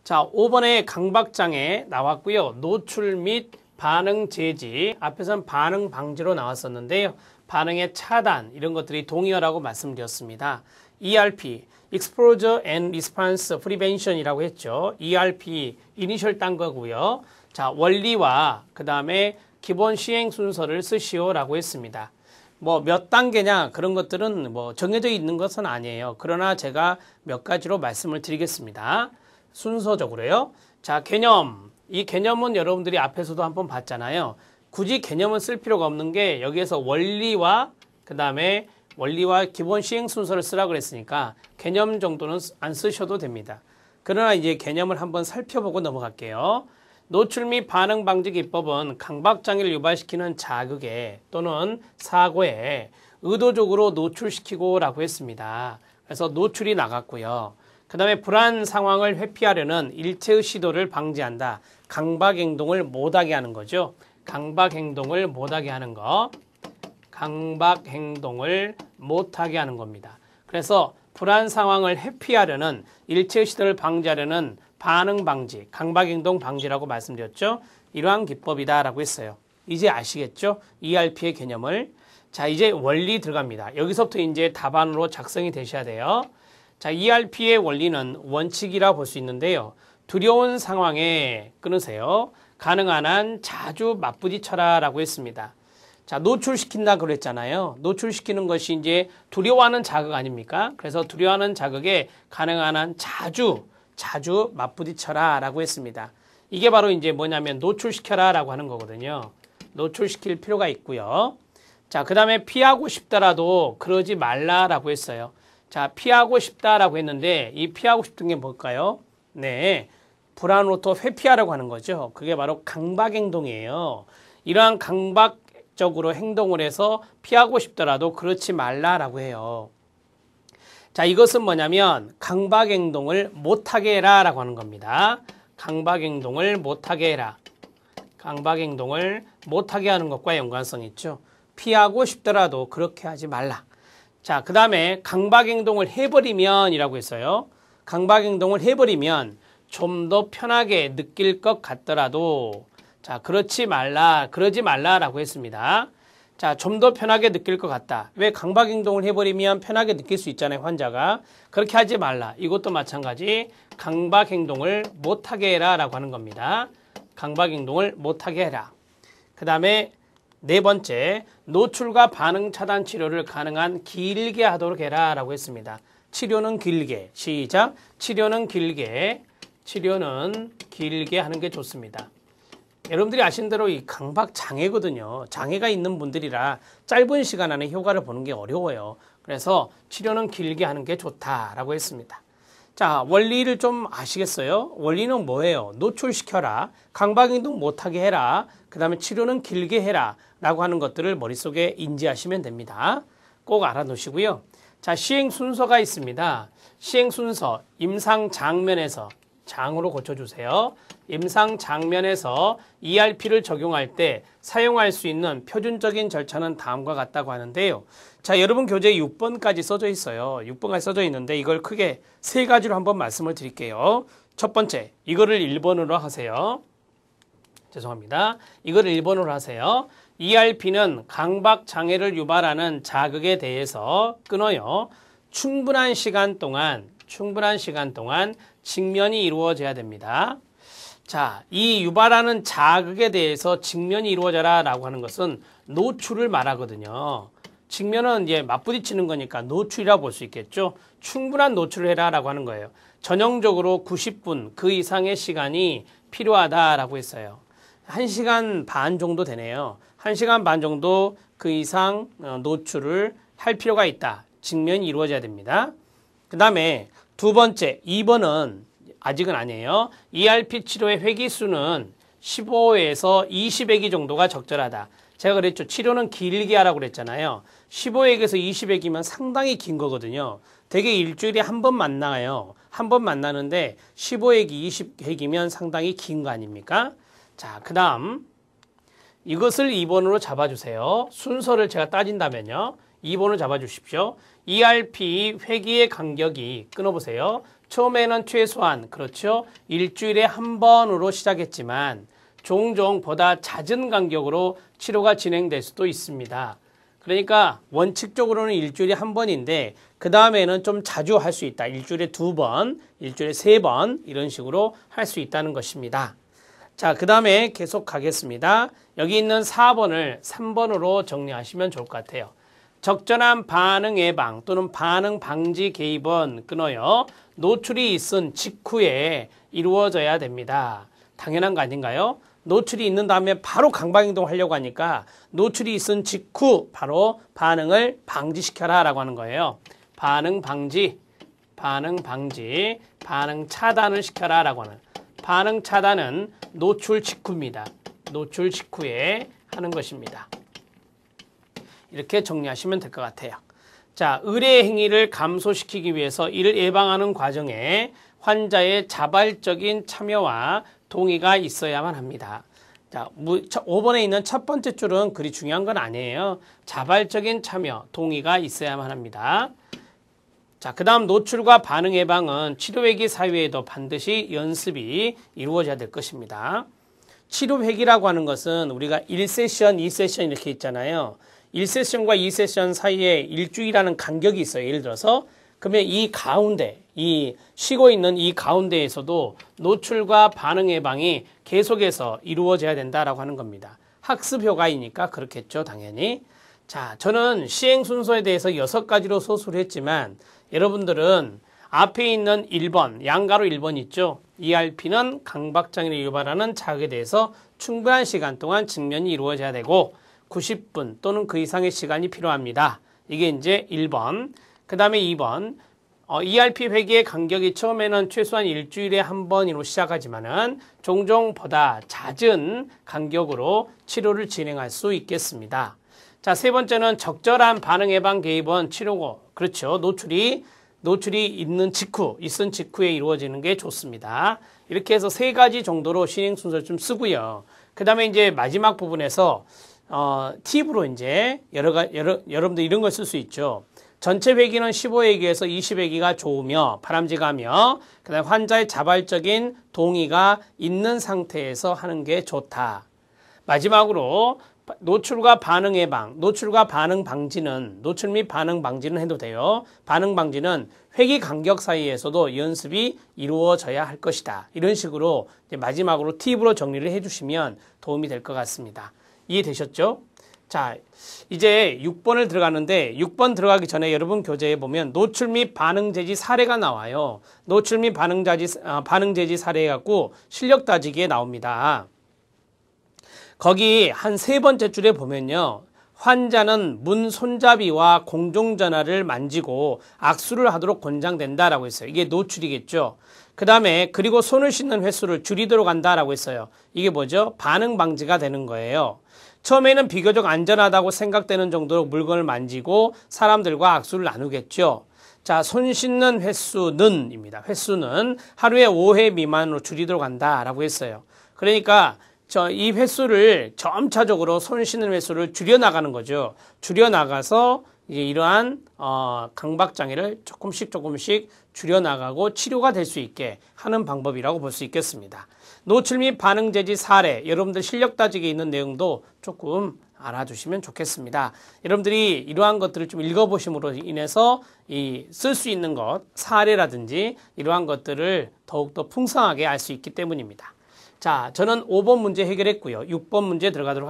자, 5번에 강박장애 나왔고요. 노출 및 반응 제지, 앞에서는 반응 방지로 나왔었는데요. 반응의 차단, 이런 것들이 동의어라고 말씀드렸습니다. ERP, Exposure and Response Prevention이라고 했죠. ERP, 이니셜 딴 거고요. 자, 원리와 그 다음에 기본 시행 순서를 쓰시오라고 했습니다. 뭐 몇 단계냐 그런 것들은 뭐 정해져 있는 것은 아니에요. 그러나 제가 몇 가지로 말씀을 드리겠습니다. 순서적으로요. 자, 개념. 이 개념은 여러분들이 앞에서도 한번 봤잖아요. 굳이 개념은 쓸 필요가 없는 게 여기에서 원리와 그 다음에 원리와 기본 시행 순서를 쓰라고 그랬으니까 개념 정도는 안 쓰셔도 됩니다. 그러나 이제 개념을 한번 살펴보고 넘어갈게요. 노출 및 반응 방지 기법은 강박장애를 유발시키는 자극에 또는 사고에 의도적으로 노출시키고 라고 했습니다. 그래서 노출이 나갔고요. 그 다음에 불안 상황을 회피하려는 일체의 시도를 방지한다. 강박행동을 못하게 하는 거죠. 강박행동을 못하게 하는 거. 강박행동을 못하게 하는 겁니다. 그래서 불안 상황을 회피하려는 일체의 시도를 방지하려는 반응 방지, 강박행동 방지라고 말씀드렸죠. 이러한 기법이다라고 했어요. 이제 아시겠죠? ERP의 개념을. 자, 이제 원리 들어갑니다. 여기서부터 이제 답안으로 작성이 되셔야 돼요. 자, ERP의 원리는 원칙이라 볼 수 있는데요. 두려운 상황에 끊으세요. 가능한 한 자주 맞부딪혀라 라고 했습니다. 자, 노출시킨다 그랬잖아요. 노출시키는 것이 이제 두려워하는 자극 아닙니까? 그래서 두려워하는 자극에 가능한 한 자주 맞부딪혀라 라고 했습니다. 이게 바로 이제 뭐냐면 노출시켜라 라고 하는 거거든요. 노출시킬 필요가 있고요. 자, 그 다음에 피하고 싶더라도 그러지 말라라고 했어요. 자, 피하고 싶다라고 했는데 이 피하고 싶은 게 뭘까요? 네, 불안으로부터 회피하라고 하는 거죠. 그게 바로 강박행동이에요. 이러한 강박적으로 행동을 해서 피하고 싶더라도 그렇지 말라라고 해요. 자, 이것은 뭐냐면 강박행동을 못하게 해라 라고 하는 겁니다. 강박행동을 못하게 해라. 강박행동을 못하게 하는 것과 연관성이 있죠. 피하고 싶더라도 그렇게 하지 말라. 자, 그 다음에 강박행동을 해버리면 이라고 했어요. 강박행동을 해버리면 좀 더 편하게 느낄 것 같더라도 자, 그러지 말라라고 했습니다. 자, 좀 더 편하게 느낄 것 같다. 왜 강박행동을 해버리면 편하게 느낄 수 있잖아요, 환자가. 그렇게 하지 말라. 이것도 마찬가지 강박행동을 못하게 해라 라고 하는 겁니다. 강박행동을 못하게 해라. 그 다음에 네 번째, 노출과 반응 차단 치료를 가능한 길게 하도록 해라 라고 했습니다. 치료는 길게, 시작. 치료는 길게 하는 게 좋습니다. 여러분들이 아시는 대로 이 강박 장애거든요. 장애가 있는 분들이라 짧은 시간 안에 효과를 보는 게 어려워요. 그래서 치료는 길게 하는 게 좋다라고 했습니다. 자, 원리를 좀 아시겠어요? 원리는 뭐예요? 노출시켜라, 강박행동 못하게 해라, 그 다음에 치료는 길게 해라 라고 하는 것들을 머릿속에 인지하시면 됩니다. 꼭 알아놓으시고요. 자, 시행 순서가 있습니다. 시행 순서, 임상 장면에서 장으로 고쳐주세요. 임상 장면에서 ERP를 적용할 때 사용할 수 있는 표준적인 절차는 다음과 같다고 하는데요. 자, 여러분 교재 6번까지 써져 있어요. 6번까지 써져 있는데 이걸 크게 세 가지로 한번 말씀을 드릴게요. 첫 번째, 이거를 1번으로 하세요. 죄송합니다. 이거를 1번으로 하세요. ERP는 강박 장애를 유발하는 자극에 대해서 끊어요. 충분한 시간 동안 직면이 이루어져야 됩니다. 자, 이 유발하는 자극에 대해서 직면이 이루어져라 라고 하는 것은 노출을 말하거든요. 직면은 이제 맞부딪히는 거니까 노출이라고 볼 수 있겠죠. 충분한 노출을 해라 라고 하는 거예요. 전형적으로 90분 그 이상의 시간이 필요하다라고 했어요. 1시간 반 정도 되네요. 1시간 반 정도 그 이상 노출을 할 필요가 있다. 직면이 이루어져야 됩니다. 그 다음에 두 번째, 2번은 아직은 아니에요. ERP 치료의 회기수는 15에서 20회기 정도가 적절하다. 제가 그랬죠. 치료는 길게 하라고 그랬잖아요. 15회기에서 20회기면 상당히 긴 거거든요. 되게 일주일에 한 번 만나요. 한 번 만나는데 15회기, 20회기면 상당히 긴 거 아닙니까? 자, 그 다음 이것을 2번으로 잡아주세요. 순서를 제가 따진다면요. 2번을 잡아주십시오. ERP 회기의 간격이 끊어보세요. 처음에는 최소한 그렇죠. 일주일에 한 번으로 시작했지만 종종 보다 잦은 간격으로 치료가 진행될 수도 있습니다. 그러니까 원칙적으로는 일주일에 한 번인데 그 다음에는 좀 자주 할 수 있다. 일주일에 2번, 일주일에 3번 이런 식으로 할 수 있다는 것입니다. 자, 그 다음에 계속 가겠습니다. 여기 있는 4번을 3번으로 정리하시면 좋을 것 같아요. 적절한 반응 예방 또는 반응 방지 개입은 끊어요. 노출이 있은 직후에 이루어져야 됩니다. 당연한 거 아닌가요? 노출이 있는 다음에 바로 강박행동 하려고 하니까 노출이 있은 직후 바로 반응을 방지시켜라 라고 하는 거예요. 반응 방지, 반응 차단을 시켜라 라고 하는. 반응 차단은 노출 직후입니다. 노출 직후에 하는 것입니다. 이렇게 정리하시면 될 것 같아요. 자, 의례 행위를 감소시키기 위해서 이를 예방하는 과정에 환자의 자발적인 참여와 동의가 있어야만 합니다. 자, 5번에 있는 첫 번째 줄은 그리 중요한 건 아니에요. 자발적인 참여, 동의가 있어야만 합니다. 자, 그 다음 노출과 반응 예방은 치료회기 사이에도 반드시 연습이 이루어져야 될 것입니다. 치료회기라고 하는 것은 우리가 1세션, 2세션 이렇게 있잖아요. 1세션과 2세션 사이에 일주일이라는 간격이 있어요. 예를 들어서 그러면 이 가운데, 이 쉬고 있는 이 가운데에서도 노출과 반응 예방이 계속해서 이루어져야 된다라고 하는 겁니다. 학습 효과이니까 그렇겠죠, 당연히. 자, 저는 시행 순서에 대해서 6가지로 소수를 했지만 여러분들은 앞에 있는 1번, 양가로 1번 있죠. ERP는 강박장애를 유발하는 자극에 대해서 충분한 시간 동안 직면이 이루어져야 되고 90분 또는 그 이상의 시간이 필요합니다. 이게 이제 1번. 그 다음에 2번. ERP 회기의 간격이 처음에는 최소한 일주일에 한 번으로 시작하지만은 종종 보다 잦은 간격으로 치료를 진행할 수 있겠습니다. 자, 세 번째는 적절한 반응 예방 개입은 치료고, 그렇죠. 노출이 있은 직후에 이루어지는 게 좋습니다. 이렇게 해서 3가지 정도로 진행 순서를 좀 쓰고요. 그 다음에 이제 마지막 부분에서 팁으로 이제 여러분들 이런 걸 쓸 수 있죠. 전체 회기는 15회기에서 20회기가 좋으며 바람직하며 그 다음에 환자의 자발적인 동의가 있는 상태에서 하는 게 좋다. 마지막으로 노출과 반응 예방, 노출과 반응 방지는 노출 및 반응 방지는 해도 돼요. 반응 방지는 회기 간격 사이에서도 연습이 이루어져야 할 것이다. 이런 식으로 이제 마지막으로 팁으로 정리를 해주시면 도움이 될 것 같습니다. 이해되셨죠? 자, 이제 6번을 들어가는데 6번 들어가기 전에 여러분 교재에 보면 노출 및 반응 제지 사례가 나와요. 노출 및 반응 제지 사례 갖고 실력 따지기에 나옵니다. 거기 한 3번째 줄에 보면요. 환자는 문 손잡이와 공중전화를 만지고 악수를 하도록 권장된다라고 했어요. 이게 노출이겠죠. 그 다음에 그리고 손을 씻는 횟수를 줄이도록 한다라고 했어요. 이게 뭐죠? 반응 방지가 되는 거예요. 처음에는 비교적 안전하다고 생각되는 정도로 물건을 만지고 사람들과 악수를 나누겠죠. 자, 손 씻는 횟수는입니다. 횟수는 하루에 5회 미만으로 줄이도록 한다라고 했어요. 그러니까 이 횟수를 점차적으로 손 씻는 횟수를 줄여나가는 거죠. 줄여나가서 이제 이러한 강박장애를 조금씩 줄여나가고 치료가 될 수 있게 하는 방법이라고 볼 수 있겠습니다. 노출 및 반응 제지 사례, 여러분들 실력 따지기에 있는 내용도 조금 알아두시면 좋겠습니다. 여러분들이 이러한 것들을 좀 읽어보심으로 인해서 쓸 수 있는 것, 사례라든지 이러한 것들을 더욱더 풍성하게 알 수 있기 때문입니다. 자, 저는 5번 문제 해결했고요. 6번 문제 들어가도록 하겠습니다.